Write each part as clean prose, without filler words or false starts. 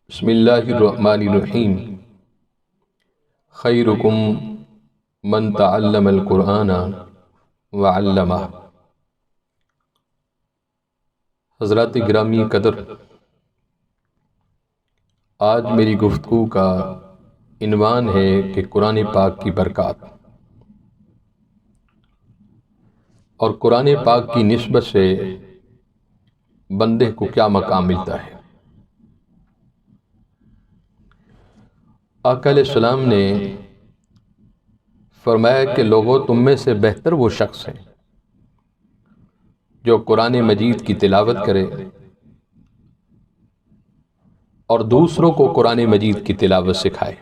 بسم اللہ الرحمن الرحیم خیرکم من تعلم القرآن وعلمہ۔ حضرات گرامی قدر، آج میری گفتگو کا عنوان ہے کہ قرآن پاک کی برکات اور قرآن پاک کی نسبت سے بندے کو کیا مقام ملتا ہے۔ آقا علیہ السلام نے فرمایا کہ لوگوں، تم میں سے بہتر وہ شخص ہے جو قرآن مجید کی تلاوت کرے اور دوسروں کو قرآن مجید کی تلاوت سکھائے۔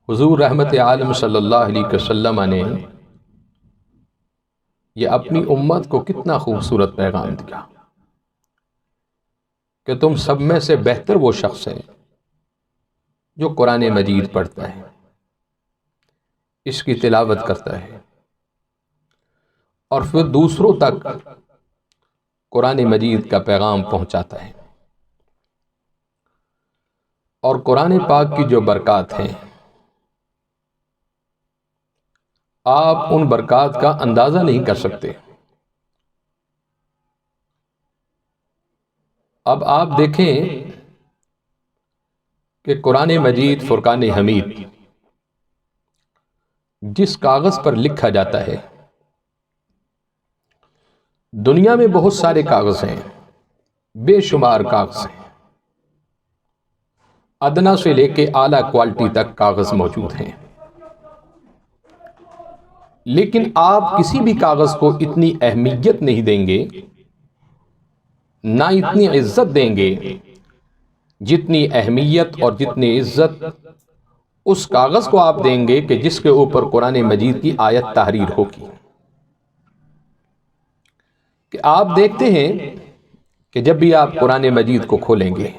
حضور رحمت عالم صلی اللہ علیہ وسلم نے یہ اپنی امت کو کتنا خوبصورت پیغام دیا کہ تم سب میں سے بہتر وہ شخص ہے جو قرآن مجید پڑھتا ہے، اس کی تلاوت کرتا ہے اور پھر دوسروں تک قرآن مجید کا پیغام پہنچاتا ہے۔ اور قرآن پاک کی جو برکات ہیں، آپ ان برکات کا اندازہ نہیں کر سکتے۔ اب آپ دیکھیں کہ قرآن مجید فرقان حمید جس کاغذ پر لکھا جاتا ہے، دنیا میں بہت سارے کاغذ ہیں، بے شمار کاغذ ہیں، ادنا سے لے کے اعلیٰ کوالٹی تک کاغذ موجود ہیں، لیکن آپ کسی بھی کاغذ کو اتنی اہمیت نہیں دیں گے، نہ اتنی عزت دیں گے جتنی اہمیت اور جتنی عزت اس کاغذ کو آپ دیں گے کہ جس کے اوپر قرآن مجید کی آیت تحریر ہوگی۔ کہ آپ دیکھتے ہیں کہ جب بھی آپ قرآن مجید کو کھولیں گے،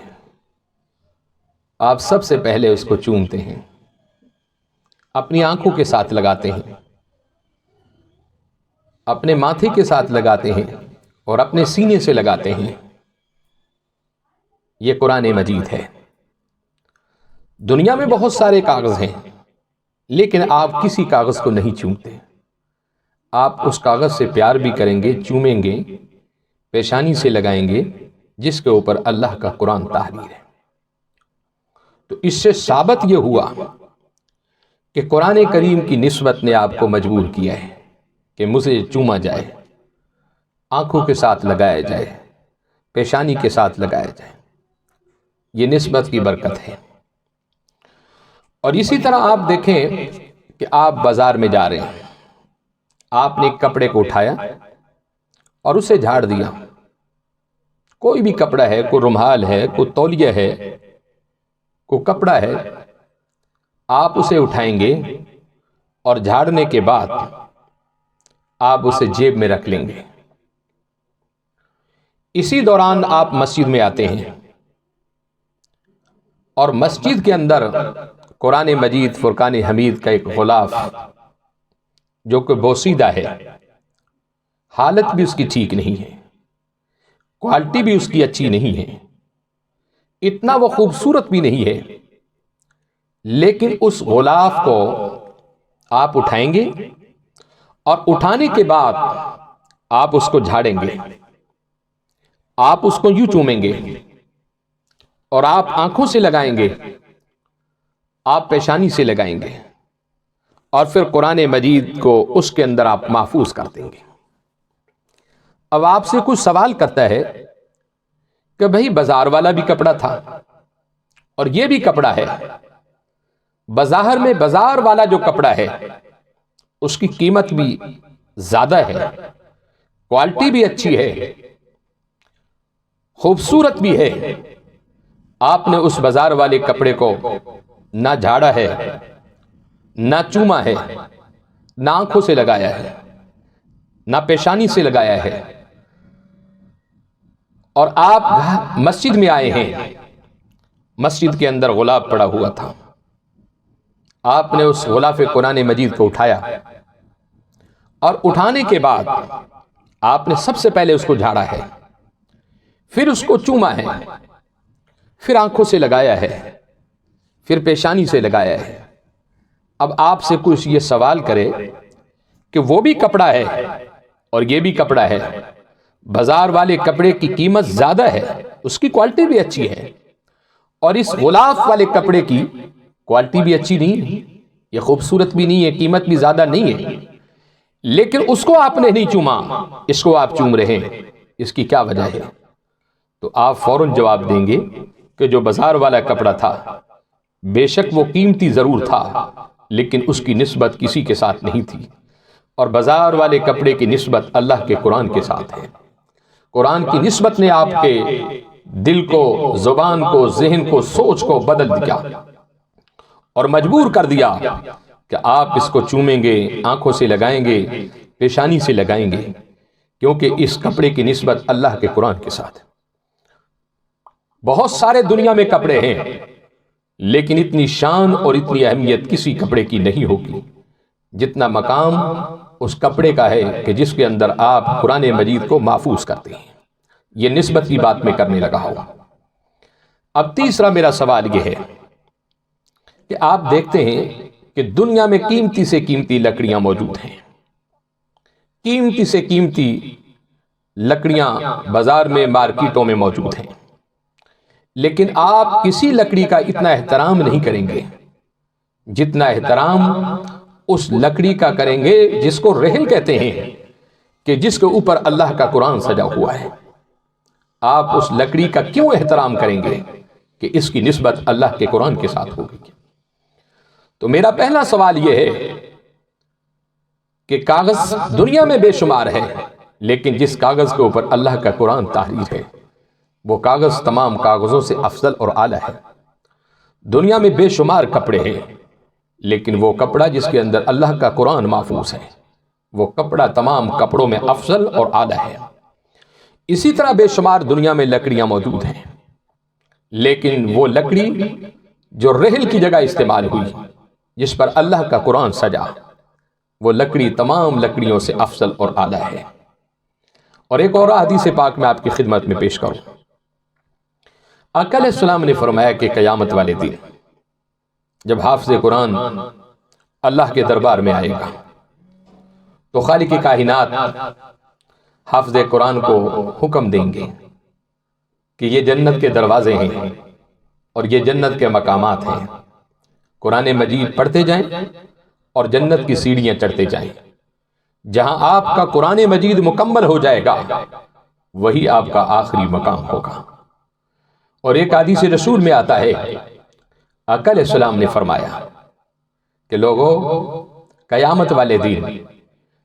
آپ سب سے پہلے اس کو چومتے ہیں، اپنی آنکھوں کے ساتھ لگاتے ہیں، اپنے ماتھے کے ساتھ لگاتے ہیں اور اپنے سینے سے لگاتے ہیں۔ یہ قرآن مجید ہے۔ دنیا میں بہت سارے کاغذ ہیں، لیکن آپ کسی کاغذ کو نہیں چومتے۔ آپ اس کاغذ سے پیار بھی کریں گے، چومیں گے، پیشانی سے لگائیں گے جس کے اوپر اللہ کا قرآن تحریر ہے۔ تو اس سے ثابت یہ ہوا کہ قرآن کریم کی نسبت نے آپ کو مجبور کیا ہے کہ مجھے چوما جائے، آنکھوں کے ساتھ لگایا جائے، پیشانی کے ساتھ لگایا جائے۔ یہ نسبت کی برکت ہے۔ اور اسی طرح آپ دیکھیں کہ آپ بازار میں جا رہے ہیں، آپ نے ایک کپڑے کو اٹھایا اور اسے جھاڑ دیا۔ کوئی بھی کپڑا ہے، کوئی رومال ہے، کوئی تولیہ ہے، کوئی کپڑا ہے، آپ اسے اٹھائیں گے اور جھاڑنے کے بعد آپ اسے جیب میں رکھ لیں گے۔ اسی دوران آپ مسجد میں آتے ہیں اور مسجد کے اندر قرآن مجید فرقان حمید کا ایک غلاف جو کہ بوسیدہ ہے، حالت بھی اس کی ٹھیک نہیں ہے، کوالٹی بھی اس کی اچھی نہیں ہے، اتنا وہ خوبصورت بھی نہیں ہے، لیکن اس غلاف کو آپ اٹھائیں گے اور اٹھانے کے بعد آپ اس کو جھاڑیں گے، آپ اس کو یوں چومیں گے اور آپ آنکھوں سے لگائیں گے، آپ پیشانی سے لگائیں گے اور پھر قرآن مجید کو اس کے اندر آپ محفوظ کر دیں گے۔ اب آپ سے کچھ سوال کرتا ہے کہ بھئی بازار والا بھی کپڑا تھا اور یہ بھی کپڑا ہے، بظاہر میں بازار والا جو کپڑا ہے اس کی قیمت بھی زیادہ ہے، کوالٹی بھی اچھی ہے، خوبصورت بھی ہے، آپ نے اس بازار والے کپڑے کو نہ جھاڑا ہے، نہ چوما ہے، نہ آنکھوں سے لگایا ہے، نہ پیشانی سے لگایا ہے، اور آپ مسجد میں آئے ہیں، مسجد کے اندر غلاف پڑا ہوا تھا، آپ نے اس غلاف قرآن مجید کو اٹھایا اور اٹھانے کے بعد آپ نے سب سے پہلے اس کو جھاڑا ہے، پھر اس کو چوما ہے، پھر آنکھوں سے لگایا ہے، پھر پیشانی سے لگایا ہے۔ اب آپ سے کچھ یہ سوال کرے کہ وہ بھی کپڑا ہے اور یہ بھی کپڑا ہے، بازار والے کپڑے کی قیمت زیادہ ہے، اس کی کوالٹی بھی اچھی ہے، اور اس غلاف والے کپڑے کی کوالٹی بھی اچھی نہیں ہے، یہ خوبصورت بھی نہیں ہے، قیمت بھی زیادہ نہیں ہے، لیکن اس کو آپ نے نہیں چوما، اس کو آپ چوم رہے ہیں، اس کی کیا وجہ ہے؟ تو آپ فوراً جواب دیں گے کہ جو بازار والا کپڑا تھا بے شک وہ قیمتی ضرور تھا، لیکن اس کی نسبت کسی کے ساتھ نہیں تھی، اور بازار والے کپڑے کی نسبت اللہ کے قرآن کے ساتھ ہے۔ قرآن کی نسبت نے آپ کے دل کو، زبان کو، ذہن کو، سوچ کو بدل دیا اور مجبور کر دیا کہ آپ اس کو چومیں گے، آنکھوں سے لگائیں گے، پیشانی سے لگائیں گے، کیونکہ اس کپڑے کی نسبت اللہ کے قرآن کے ساتھ ہے۔ بہت سارے دنیا میں کپڑے ہیں، لیکن اتنی شان اور اتنی اہمیت کسی کپڑے کی نہیں ہوگی جتنا مقام اس کپڑے کا ہے کہ جس کے اندر آپ قرآن مجید کو محفوظ کرتے ہیں۔ یہ نسبت کی بات میں کرنے لگا ہوں۔ اب تیسرا میرا سوال یہ ہے کہ آپ دیکھتے ہیں کہ دنیا میں قیمتی سے قیمتی لکڑیاں موجود ہیں، قیمتی سے قیمتی لکڑیاں بازار میں، مارکیٹوں میں موجود ہیں، لیکن آپ کسی لکڑی کا اتنا احترام نہیں کریں گے جتنا احترام اس لکڑی کا کریں گے جس کو رحل کہتے ہیں، کہ جس کے اوپر اللہ کا قرآن سجا ہوا ہے۔ آپ اس لکڑی کا کیوں احترام کریں گے کہ اس کی نسبت اللہ کے قرآن کے ساتھ ہوگی؟ تو میرا پہلا سوال یہ ہے کہ کاغذ دنیا میں بے شمار ہے، لیکن جس کاغذ کے اوپر اللہ کا قرآن تحریر ہے وہ کاغذ تمام کاغذوں سے افضل اور اعلیٰ ہے۔ دنیا میں بے شمار کپڑے ہیں، لیکن وہ کپڑا جس کے اندر اللہ کا قرآن محفوظ ہے وہ کپڑا تمام کپڑوں میں افضل اور اعلیٰ ہے۔ اسی طرح بے شمار دنیا میں لکڑیاں موجود ہیں، لیکن وہ لکڑی جو رحل کی جگہ استعمال ہوئی، جس پر اللہ کا قرآن سجا، وہ لکڑی تمام لکڑیوں سے افضل اور اعلیٰ ہے۔ اور ایک اور حدیث پاک میں آپ کی خدمت میں پیش کروں۔ آقا علیہ السلام نے فرمایا کہ قیامت والے دن جب حافظ قرآن اللہ کے دربار میں آئے گا تو خالق کائنات حافظ قرآن کو حکم دیں گے کہ یہ جنت کے دروازے ہیں اور یہ جنت کے مقامات ہیں، قرآن مجید پڑھتے جائیں اور جنت کی سیڑھیاں چڑھتے جائیں، جہاں آپ کا قرآن مجید مکمل ہو جائے گا وہی آپ کا آخری مقام ہوگا۔ اور ایک حدیث رسول میں آتا ہے، آقا علیہ السلام نے فرمایا کہ لوگوں، قیامت والے دن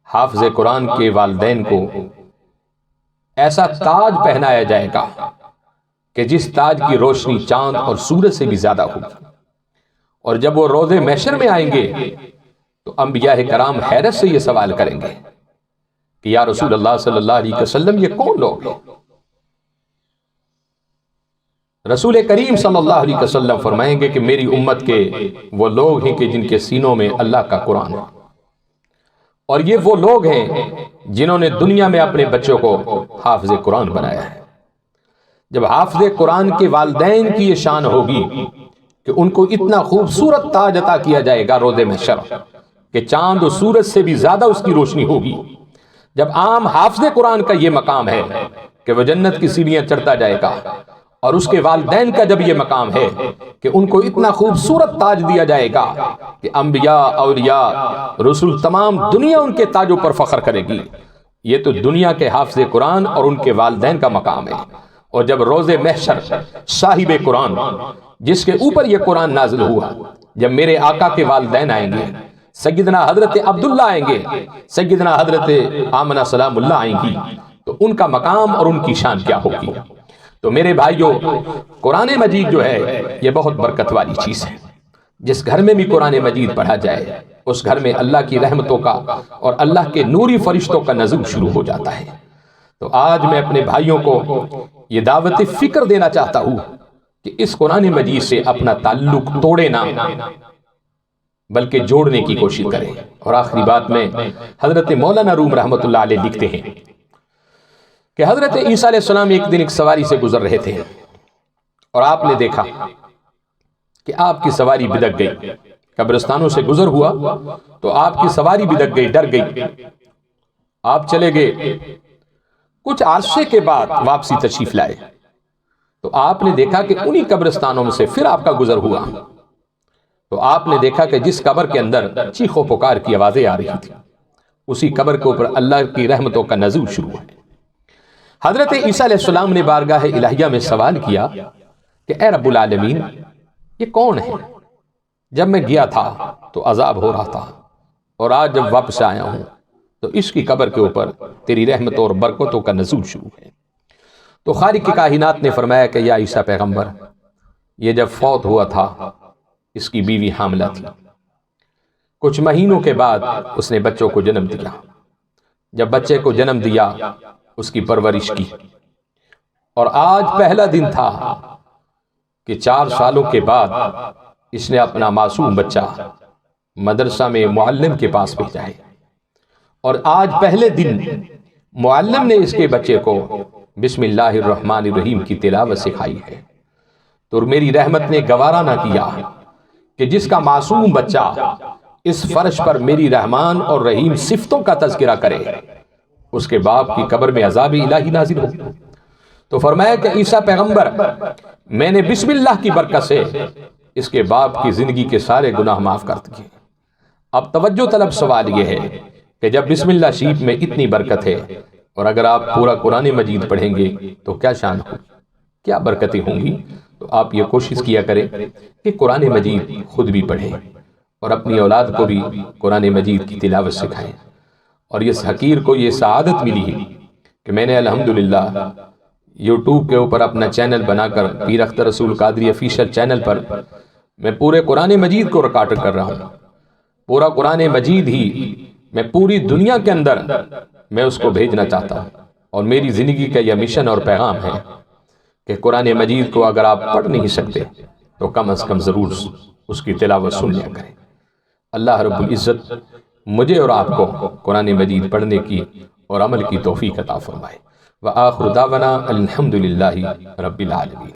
حافظ قرآن کے والدین کو ایسا تاج پہنایا جائے گا کہ جس تاج کی روشنی چاند اور سورج سے بھی زیادہ ہوگی، اور جب وہ روز محشر میں آئیں گے تو انبیاء کرام حیرت سے یہ سوال کریں گے کہ یا رسول اللہ صلی اللہ علیہ وسلم یہ کون لوگ ہیں؟ رسول کریم صلی اللہ علیہ وسلم فرمائیں گے کہ میری امت کے وہ لوگ ہیں کہ جن کے سینوں میں اللہ کا قرآن ہے، اور یہ وہ لوگ ہیں جنہوں نے دنیا میں اپنے بچوں کو حافظ قرآن بنایا ہے۔ جب حافظ قرآن کے والدین کی یہ شان ہوگی کہ ان کو اتنا خوبصورت تاج عطا کیا جائے گا روز محشر کہ چاند و سورج سے بھی زیادہ اس کی روشنی ہوگی، جب عام حافظ قرآن کا یہ مقام ہے کہ وہ جنت کی سیڑھیاں چڑھتا جائے گا، اور اس کے والدین کا جب یہ مقام ہے کہ ان کو اتنا خوبصورت تاج دیا جائے گا کہ انبیاء، اولیاء، رسول تمام دنیا ان کے تاجوں پر فخر کرے گی، یہ تو دنیا کے حافظ قرآن اور ان کے والدین کا مقام ہے۔ اور جب روز محشر صاحب قرآن جس کے اوپر یہ قرآن نازل ہوا، جب میرے آقا کے والدین آئیں گے، سیدنا حضرت عبداللہ آئیں گے، سیدنا حضرت آمنہ سلام اللہ آئیں گی، تو ان کا مقام اور ان کی شان کیا ہوگی؟ تو میرے بھائیوں، قرآن مجید جو ہے یہ بہت برکت والی چیز ہے۔ جس گھر میں بھی قرآن مجید پڑھا جائے اس گھر میں اللہ کی رحمتوں کا اور اللہ کے نوری فرشتوں کا نزول شروع ہو جاتا ہے۔ تو آج میں اپنے بھائیوں کو یہ دعوت فکر دینا چاہتا ہوں کہ اس قرآن مجید سے اپنا تعلق توڑے نہ بلکہ جوڑنے کی کوشش کریں۔ اور آخری بات میں حضرت مولانا روم رحمۃ اللہ علیہ لکھتے ہیں کہ حضرت عیسیٰ علیہ السلام ایک دن ایک سواری سے گزر رہے تھے اور آپ نے دیکھا کہ آپ کی سواری بدک گئی، قبرستانوں سے گزر ہوا تو آپ کی سواری بدک گئی، ڈر گئی، آپ چلے گئے، کچھ عرصے کے بعد واپسی تشریف لائے تو آپ نے دیکھا کہ انہی قبرستانوں میں سے پھر آپ کا گزر ہوا تو آپ نے دیکھا کہ جس قبر کے اندر چیخ و پکار کی آوازیں آ رہی تھی اسی قبر کے اوپر اللہ کی رحمتوں کا نزول شروع ہے۔ حضرت عیسیٰ علیہ السلام نے بارگاہ الہیہ میں سوال کیا کہ اے رب العالمین، یہ کون ہے؟ جب میں گیا تھا تو عذاب ہو رہا تھا اور آج جب واپس آیا ہوں تو اس کی قبر کے اوپر تیری رحمتوں اور برکتوں کا نزول شروع ہے۔ تو خالق کائنات نے فرمایا کہ یا عیسیٰ پیغمبر، یہ جب فوت ہوا تھا اس کی بیوی حاملہ تھی، کچھ مہینوں کے بعد اس نے بچوں کو جنم دیا، جب بچے کو جنم دیا اس کی پرورش کی، اور آج پہلا دن تھا کہ 4 سالوں کے بعد اس نے اپنا معصوم بچہ مدرسہ میں معلم کے پاس بھیجا ہے، اور آج پہلے دن معلم نے اس کے بچے کو بسم اللہ الرحمن الرحیم کی تلاوت سکھائی ہے۔ تو میری رحمت نے گوارا نہ کیا کہ جس کا معصوم بچہ اس فرش پر میری رحمان اور رحیم صفتوں کا تذکرہ کرے اس کے باپ کی قبر میں عذاب الہی نازل ہو۔ تو فرمایا کہ عیسیٰ پیغمبر، میں نے بسم اللہ کی برکت سے اس کے باپ کی زندگی کے سارے گناہ معاف کر دیے۔ اب توجہ طلب سوال یہ ہے کہ جب بسم اللہ شریف میں اتنی برکت ہے اور اگر آپ پورا قرآن مجید پڑھیں گے تو کیا شان ہو، کیا برکتیں ہوں گی؟ تو آپ یہ کوشش کیا کریں کہ قرآن مجید خود بھی پڑھیں اور اپنی اولاد کو بھی قرآن مجید کی تلاوت سکھائیں۔ اور اس حقیر کو یہ سعادت ملی ہے کہ میں نے الحمدللہ یوٹیوب کے اوپر اپنا چینل بنا کر پیر اختر رسول قادری آفیشل چینل پر میں پورے قرآن مجید کو ریکارڈ کر رہا ہوں۔ پورا قرآن مجید ہی میں پوری دنیا کے اندر میں اس کو بھیجنا چاہتا ہوں، اور میری زندگی کا یہ مشن اور پیغام ہے کہ قرآن مجید کو اگر آپ پڑھ نہیں سکتے تو کم از کم ضرور اس کی تلاوت سن لیا کریں۔ اللہ رب العزت مجھے اور آپ کو قرآن مجید پڑھنے کی اور عمل کی توفیق عطا فرمائے۔ وآخر دعوانا الحمدللہ رب العالمین۔